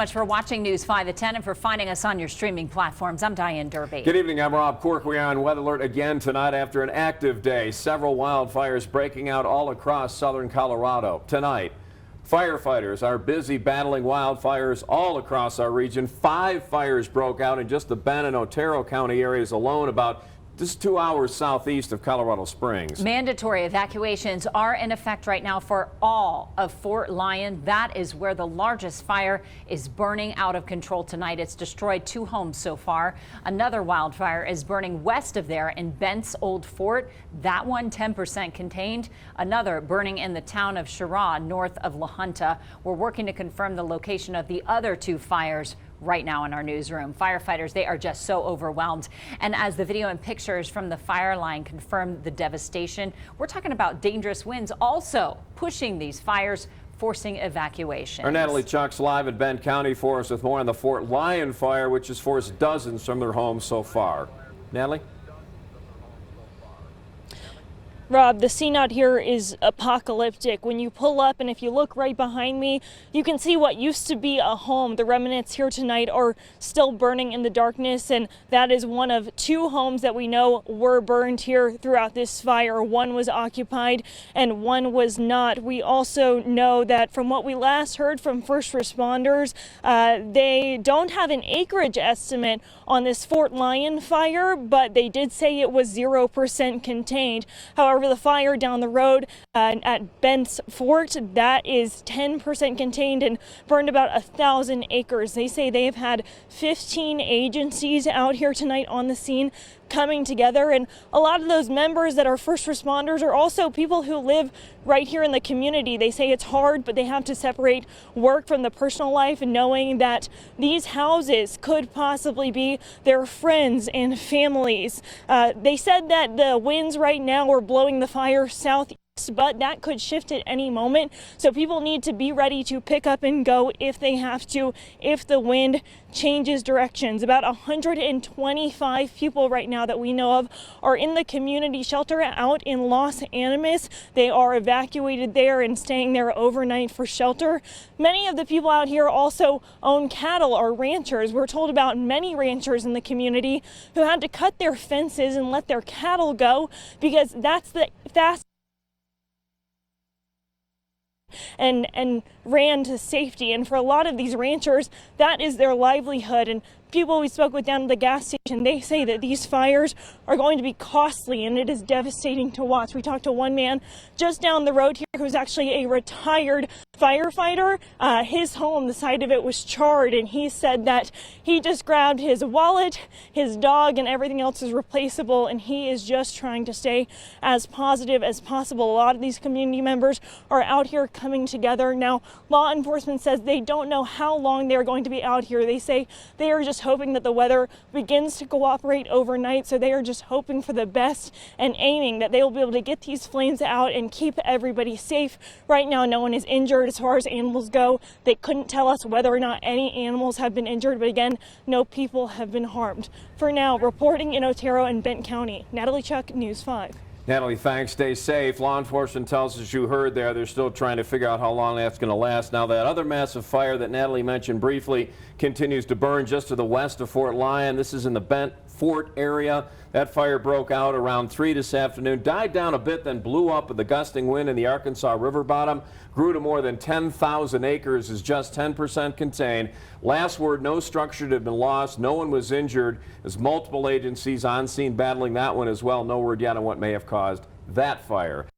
much for watching News 5 at 10 and for finding us on your streaming platforms. I'm Diane Derby. Good evening. I'm Rob Cork. We are on Weather Alert again tonight after an active day. Several wildfires breaking out all across southern Colorado. Tonight, firefighters are busy battling wildfires all across our region. 5 fires broke out in just the Bend and Otero County areas alone, about just 2 hours southeast of Colorado Springs. Mandatory evacuations are in effect right now for all of Fort Lyon. That is where the largest fire is burning out of control tonight. It's destroyed 2 homes so far. Another wildfire is burning west of there in Bent's Old Fort. That one 10% contained. Another burning in the town of Sherrod north of La Junta. We're working to confirm the location of the other 2 fires right now in our newsroom. Firefighters, they are just so overwhelmed. And as the video and pictures from the fire line confirm the devastation, we're talking about dangerous winds also pushing these fires, forcing evacuations. Our Natalie Chuck's live in Bend County for us with more on the Fort Lyon fire, which has forced dozens from their homes so far. Natalie? Rob, the scene out here is apocalyptic. When you pull up and if you look right behind me, you can see what used to be a home. The remnants here tonight are still burning in the darkness, and that is one of 2 homes that we know were burned here throughout this fire. One was occupied and one was not. We also know that from what we last heard from first responders, they don't have an acreage estimate on this Fort Lyon fire, but they did say it was 0% contained. However, the fire down the road at Bent's Fort, that is 10% contained and burned about 1,000 acres. They say they have had 15 agencies out here tonight on the scene coming together, and a lot of those members that are first responders are also people who live right here in the community. They say it's hard, but they have to separate work from the personal life, and knowing that these houses could possibly be their friends and families. They said that the winds right now are blowing the fire southeast, but that could shift at any moment. So people need to be ready to pick up and go if they have to, if the wind changes directions. About 125 people right now that we know of are in the community shelter out in Las Animas. They are evacuated there and staying there overnight for shelter. Many of the people out here also own cattle or ranchers. We're told about many ranchers in the community who had to cut their fences and let their cattle go because that's the fast and ran to safety. And for a lot of these ranchers, that is their livelihood. And people we spoke with down at the gas station, they say that these fires are going to be costly and it is devastating to watch. We talked to one man just down the road here who's actually a retired firefighter. His home, the side of it was charred, and he said that he just grabbed his wallet, his dog, and everything else is replaceable, and he is just trying to stay as positive as possible. A lot of these community members are out here coming together. Now, law enforcement says they don't know how long they're going to be out here. They say they are just hoping that the weather begins to cooperate overnight, so they are just hoping for the best and aiming that they will be able to get these flames out and keep everybody safe. Right now, no one is injured as far as animals go. They couldn't tell us whether or not any animals have been injured, but again, no people have been harmed. For now, reporting in Otero and Bent County, Natalie Chuck, News 5. Natalie, thanks. Stay safe. Law enforcement tells us you heard there they're still trying to figure out how long that's going to last. Now, that other massive fire that Natalie mentioned briefly continues to burn just to the west of Fort Lyon. This is in the Bent Fort area. That fire broke out around 3 this afternoon, died down a bit, then blew up with the gusting wind in the Arkansas River bottom, grew to more than 10,000 acres, is just 10% contained. Last word, no structure had been lost, no one was injured. There's multiple agencies on scene battling that one as well. No word yet on what may have caused that fire.